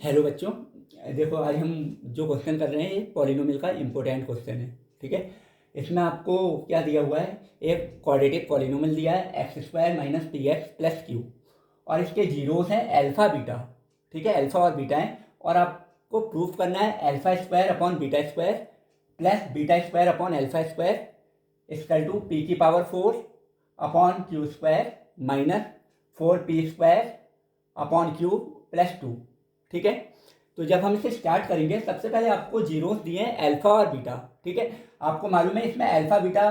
Hello बच्चों। देखो आज हम जो क्वेश्चन कर रहे हैं ये पॉलिनोमियल का इम्पोर्टेंट क्वेश्चन है। ठीक है, इसमें आपको क्या दिया हुआ है, एक क्वाड्रेटिक पॉलिनोमियल दिया है x square minus P x plus Q, और इसके जीरोस हैं अल्फा बीटा। ठीक है, अल्फा और बीटा है, और आपको प्रूफ करना है alpha square upon beta square plus beta square upon alpha square equal to p की power 4 upon q square minus 4p square upon q plus 2। ठीक है, तो जब हम इसे स्टार्ट करेंगे सबसे पहले आपको जीरोस दिए हैं अल्फा और बीटा। ठीक है, आपको मालूम है इसमें अल्फा बीटा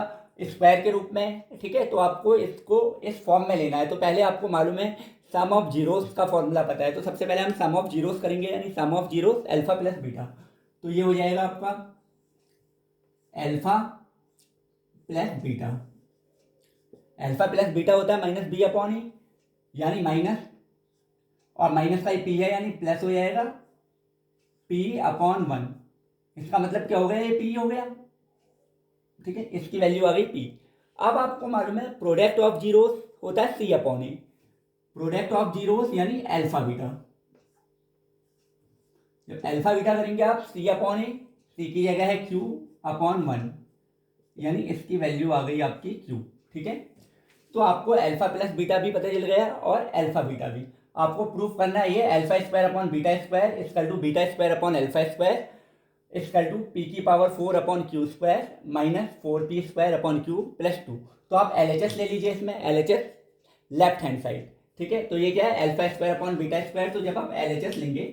स्क्वायर के रूप में। ठीक है, तो आपको इसको इस फॉर्म में लेना है। तो पहले आपको मालूम है सम ऑफ जीरोस का फॉर्मूला पता है, तो सबसे पहले हम सम ऑफ जीरोस करेंगे, यानी sum of zeros alpha plus beta. तो ये हो जाएगा आपका alpha plus beta. Alpha plus beta होता है माइनस बी अपॉन ई, यानी माइनस, और माइनस का ही पी है यानी प्लस हो जाएगा पी अपॉन 1। इसका मतलब क्या हो गया, ये पी हो गया। ठीक है, इसकी वैल्यू आ गई पी। अब आपको मालूम है प्रोडक्ट ऑफ जीरोस होता है c upon a. Product of zeros यानी अल्फा बीटा। जब अल्फा बीटा करेंगे आप सी अपॉन ए, सी की जगह है क्यू अपॉन 1, यानी इसकी वैल्यू आ गई आपकी क्यू। ठीक है, तो आपको अल्फा प्लस बीटा भी पता चल गया और अल्फा बीटा भी। आपको प्रूफ करना है ये alpha square upon beta square equal to beta square upon alpha square equal to p की power 4 upon q square minus 4p square upon q plus 2। तो आप LHS ले लीजिए, इसमें LHS लेफ्ट हैंड साइड। ठीक है, तो ये क्या है alpha square upon beta square. तो जब आप LHS लेंगे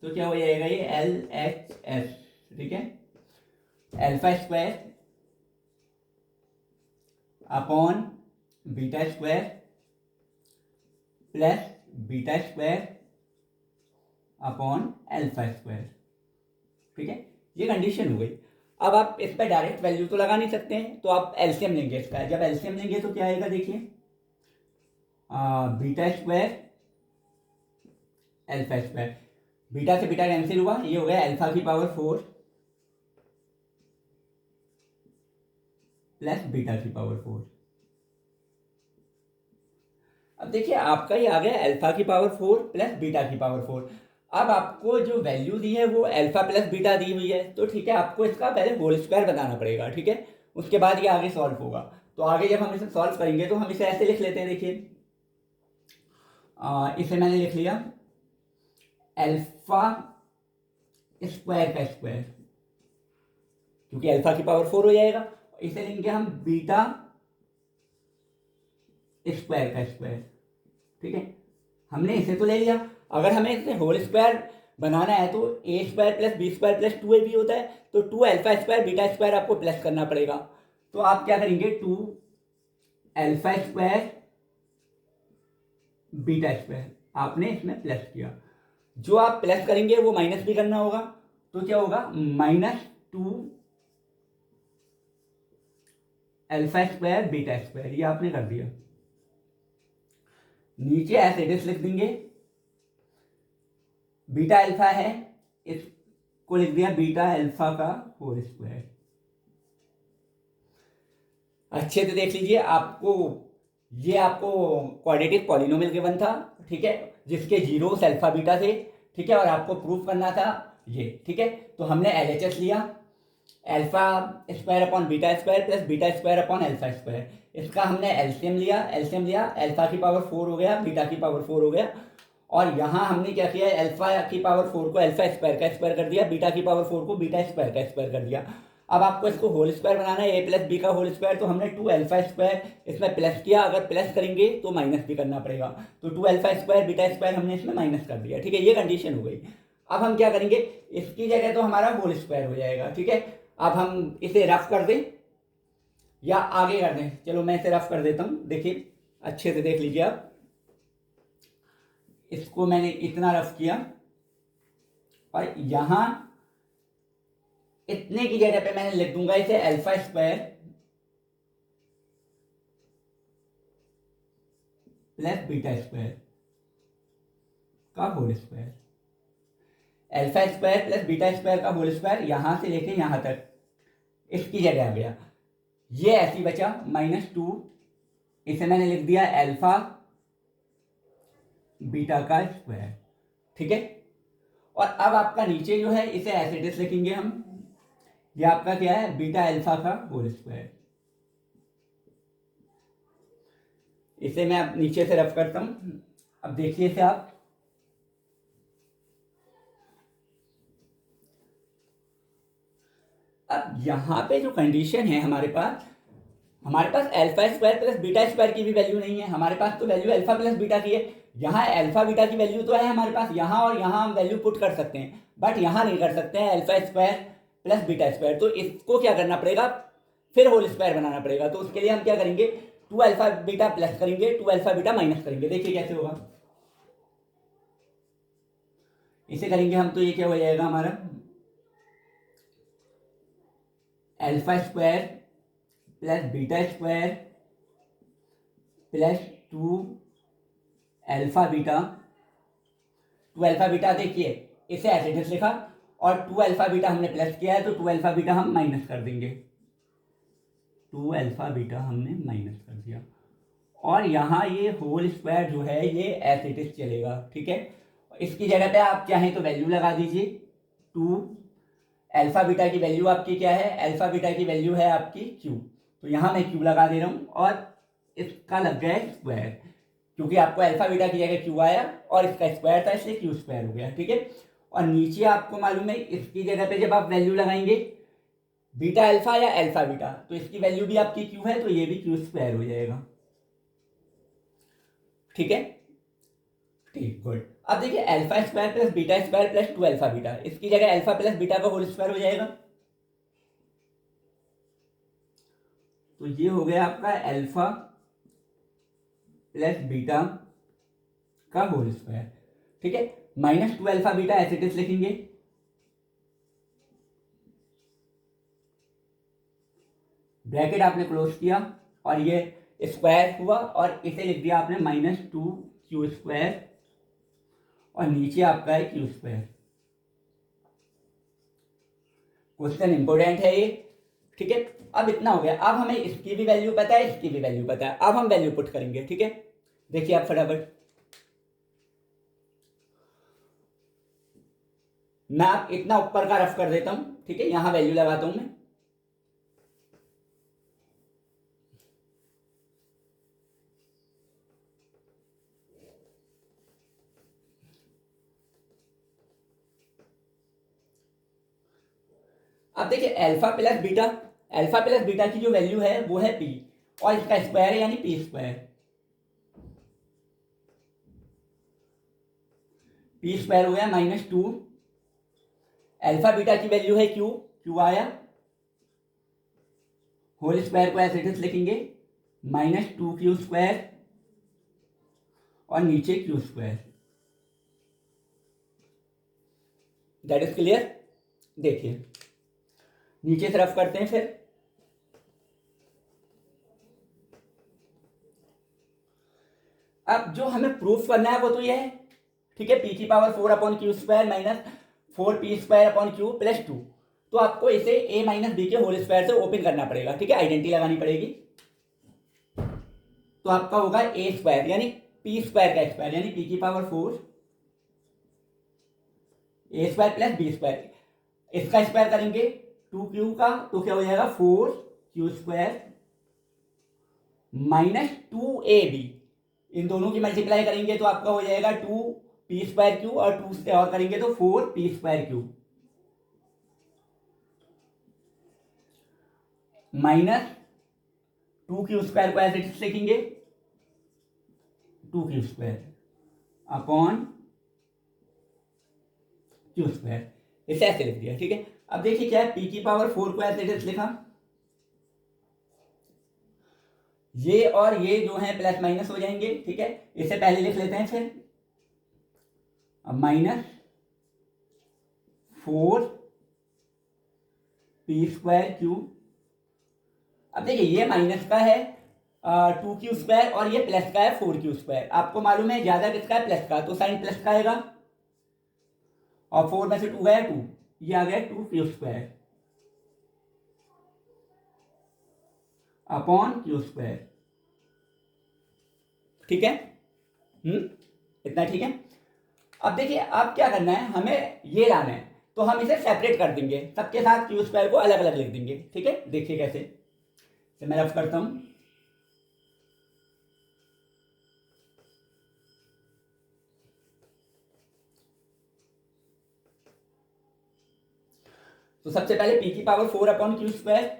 तो क्या हो जाएगा, ये LHS। ठीक है, alpha square upon beta square plus beta square upon alpha square. ठीक है, ये कंडीशन हो गई। अब आप इस पर डायरेक्ट वैल्यू तो लगा नहीं सकते हैं, तो आप एलसीएम लेंगे इसका। जब एलसीएम लेंगे तो क्या आएगा, देखिए beta square alpha square, beta से बीटा कैंसिल हुआ, ये हो गया अल्फा की पावर 4 प्लस बीटा की पावर 4। अब देखिए आपका ये आ गया अल्फा की पावर 4 प्लस बीटा की पावर 4। अब आपको जो वैल्यू दी है वो अल्फा प्लस बीटा दी हुई है, तो ठीक है आपको इसका पहले होल स्क्वायर बनाना पड़ेगा। ठीक है, उसके बाद ये आगे सॉल्व होगा। तो आगे जब हम इसे सॉल्व करेंगे तो हम इसे ऐसे लिख लेते हैं, देखिए इसे मैंने लिख लिया अल्फा स्क्वायर का स्क्वायर, क्योंकि अल्फा की पावर 4 हो जाएगा। इसे लेंगे हम बीटा स्क्वायर का स्क्वायर। ठीक है, हमने इसे तो ले लिया। अगर हमें इसे होल स्क्वायर बनाना है तो a square plus b square plus 2ab भी होता है, तो 2 अल्फा स्क्वायर बीटा स्क्वायर आपको प्लस करना पड़ेगा। तो आप क्या करेंगे, 2 अल्फा स्क्वायर बीटा स्क्वायर आपने इसमें प्लस किया। जो आप प्लस करेंगे वो माइनस भी करना होगा, तो क्या होगा -2 अल्फा स्क्वायर बीटा स्क्वायर, ये आपने कर दिया। नीचे एज इट इज लिख देंगे, बीटा अल्फा है इसको लिख दिया बीटा अल्फा का होल स्क्वायर। अच्छे से देख लीजिए, आपको ये आपको क्वाड्रेटिक पॉलिनोमियल गिवन था। ठीक है, जिसके जीरोस अल्फा बीटा थे। ठीक है, और आपको प्रूफ करना था ये। ठीक है, तो हमने LHS लिया alpha square upon beta square plus beta square upon alpha square. इसका हमने एलसीएम लिया अल्फा की पावर 4 हो गया, बीटा की पावर 4 हो गया, और यहाँ हमने क्या किया, अल्फा की पावर 4 को अल्फा स्क्वायर का स्क्वायर कर दिया, बीटा की पावर 4 को बीटा स्क्वायर का स्क्वायर कर दिया। अब आपको इसको होल स्क्वायर बनाना है, ए प्लस बी का होल स्क्वायर, तो हमने 2 अल्फा स्क्वायर इसमें प्लस किया। अगर प्लस करेंगे तो माइनस भी करना पड़ेगा, तो 2 अल्फा स्क्वायर बीटा स्क्वायर हमने इसमें माइनस कर दिया। ठीक है, ये कंडीशन हो गई। अब हम क्या करेंगे, इसकी जगह तो हमारा होल स्क्वायर हो जाएगा। ठीक है, अब हम इसे रफ कर दें या आगे कर दें, चलो मैं इसे रफ कर देता हूं। देखिए अच्छे से देख लीजिए आप, इसको मैंने इतना रफ किया, और यहां इतने की जगह पे मैंने लिख दूंगा इसे alpha square plus beta square का whole square. Alpha square plus beta square का होल स्क्वायर यहां से लेके यहां तक इसकी जगह आ गया। ये ऐसी बचा -2, इसे मैंने लिख दिया अल्फा बीटा का स्क्वायर। ठीक है, और अब आपका नीचे जो है इसे एज इट इज लिखेंगे हम, ये आपका क्या है, बीटा अल्फा का होल स्क्वायर। इसे मैं अब नीचे से रफ करता हूं। अब देखिए इसे आप, अब यहाँ पे जो कंडीशन है हमारे पास alpha square plus beta square की भी वैल्यू नहीं है, हमारे पास तो वैल्यू अल्फा प्लस बीटा की है। यहाँ अल्फा बीटा की वैल्यू तो है हमारे पास यहाँ, और यहाँ हम वैल्यू पुट कर सकते हैं, बट यहाँ नहीं कर सकते हैं alpha square plus beta square. तो इसको क्या करना पड़ेगा, फिर होल स्क्वायर बनाना पड़ेगा। तो उसके लिए हम क्या करेंगे, 2 अल्फा बीटा प्लस करेंगे, 2 अल्फा बीटा माइनस करेंगे। देखिए कैसे होगा, इसे करेंगे हम तो ये क्या हो जाएगा हमारा, alpha square plus beta square plus 2 alpha beta. 2 alpha beta देखिए इसे ऐसे जैसे लिखा, और 2 अल्फा बीटा हमने प्लस किया है तो 2 अल्फा बीटा हम माइनस कर देंगे, 2 अल्फा बीटा हमने माइनस कर दिया। और यहाँ ये होल स्क्वायर जो है ये ऐसे इट इज चलेगा, ठीक है। इसकी जगह पे आप चाहें तो वैल्यू लगा दीजिए, 2 अल्फा बीटा की वैल्यू आपकी क्या है, अल्फा बीटा की वैल्यू है आपकी क्यू, तो यहाँ मैं क्यू लगा दे रहा हूँ, और इसका लग गया स्क्वायर, क्योंकि आपको अल्फा बीटा की जगह क्यू आया और इसका स्क्वायर था इसलिए क्यू स्क्वायर हो गया, ठीक है। और नीचे आपको मालूम है इसकी जगह पे जब आप वैल्यू लगाएंगे बीटा अल्फा या अल्फा बीटा, तो इसकी वैल्यू भी आपकी क्यू है तो ये भी क्यू स्क्वायर हो जाएगा, ठीक है। ठीक, गुड। अब देखिए alpha square plus beta square plus 2 alpha beta, इसकी जगह अल्फा प्लस बीटा का होल स्क्वायर हो जाएगा। तो ये हो गया आपका अल्फा प्लस बीटा का होल स्क्वायर, ठीक है। Minus 2 alpha beta as it is लिखेंगे, ब्रैकेट आपने क्लोज किया और ये स्क्वायर हुआ, और इसे लिख दिया आपने -2 क्यू स्क्वायर, और नीचे आपका है क्यू स्क्वायर। क्वेश्चन इंपोर्टेंट है ये, ठीक है। अब इतना हो गया, अब हमें इसकी भी वैल्यू पता है, इसकी भी वैल्यू पता है, अब हम वैल्यू पुट करेंगे, ठीक है। देखिए आप फटाफट, मैं आप इतना ऊपर का रफ कर देता हूं, ठीक है, यहां वैल्यू लगाता हूं मैं। अब देखिए अल्फा प्लस बीटा की जो वैल्यू है वो है पी, और इसका स्क्वायर है यानी पी स्क्वायर। पी स्क्वायर हो गया -2, अल्फा बीटा की वैल्यू है क्यू, क्यू आया, होल स्क्वायर को ऐसे लिखेंगे -2 क्यू स्क्वायर, और नीचे Q square. That is clear. देखिए नीचे से रफ करते हैं फिर। अब जो हमें प्रूफ करना है वो तो ये है, ठीक है, पी की power 4 upon q square minus 4p square upon q plus 2। तो आपको इसे a माइनस बी के होल स्क्वायर से ओपन करना पड़ेगा, ठीक है, आइडेंटिटी लगानी पड़ेगी। तो आपका होगा a स्क्वायर यानी p स्क्वायर का स्क्वायर, यानी p की power 4 a square plus b square, इसका स्क्वायर करेंगे 2q का, तो क्या हो जाएगा 4q स्क्वायर माइनस 2ab, इन दोनों की मल्टीप्लाई करेंगे तो आपका हो जाएगा 2p स्क्वायर क्यू, और 2 से और करेंगे तो 4p square Q minus 2q square को ऐसे लिखेंगे 2q square upon q square, इसे ऐसे लिख दिया, ठीक है। अब देखिए क्या है, p की पावर 4 को ऐसे लिखा, ये और ये जो है प्लस माइनस हो जाएंगे, ठीक है, इसे पहले लिख लेते हैं फिर, अब -4p स्क्वायर क्यू। अब देखिए ये माइनस का है 2q स्क्वायर, और ये प्लस का है 4q स्क्वायर। आपको मालूम है ज्यादा किसका है, प्लस का, तो साइन प्लस का आएगा, और 4 में से 2 गया 2, ये आ गया 2q square upon q square, ठीक है। इतना ठीक है। अब देखिए अब क्या करना है, हमें ये लाना है, तो हम इसे सेपरेट कर देंगे, सबके साथ क्यू स्क्वायर को अलग अलग लिख देंगे। ठीक है, देखिए कैसे, तो मैं रफ करता हूं। तो सबसे पहले पी की power 4 upon q square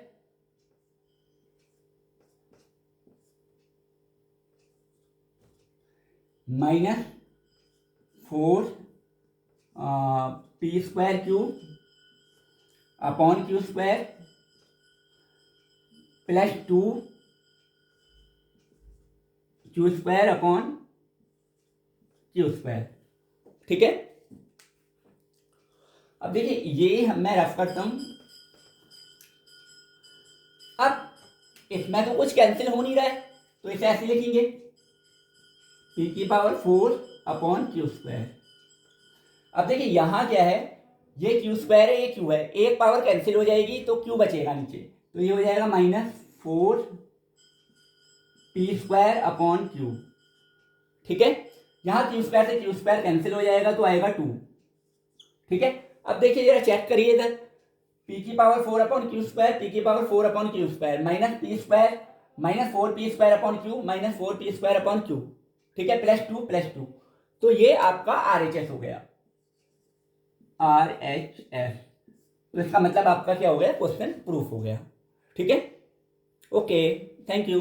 minus 4 p square cube upon q square plus 2 Q square upon q square. ठीक है, अब देखिए ये मैं रफ करता हूं। अब इसमें तो कुछ कैंसिल हो नहीं रहा है, तो इसे ऐसे लिखेंगे, पी की पावर 4 अपॉन क्यू स्क्वायर। अब देखिए यहां क्या है, ये क्यू स्क्वायर है, ये क्यू है, एक पावर कैंसिल हो जाएगी तो क्यू बचेगा नीचे, तो ये हो जाएगा -4 पी स्क्वायर अपॉन क्यू। ठीक है, यहां क्यू स्क्वायर से क्यू स्क्वायर कैंसिल हो जाएगा तो आएगा 2। ठीक है, अब देखिए जरा चेक करिए इधर, पी की power 4 upon q square, p की power 4 upon q square minus p square -4 p square upon q -4 p square upon q. ठीक है, +2 तो ये आपका RHS हो गया, RHS। तो इसका मतलब आपका क्या हो गया, क्वेश्चन प्रूफ हो गया। ठीक है, ओके, थैंक यू।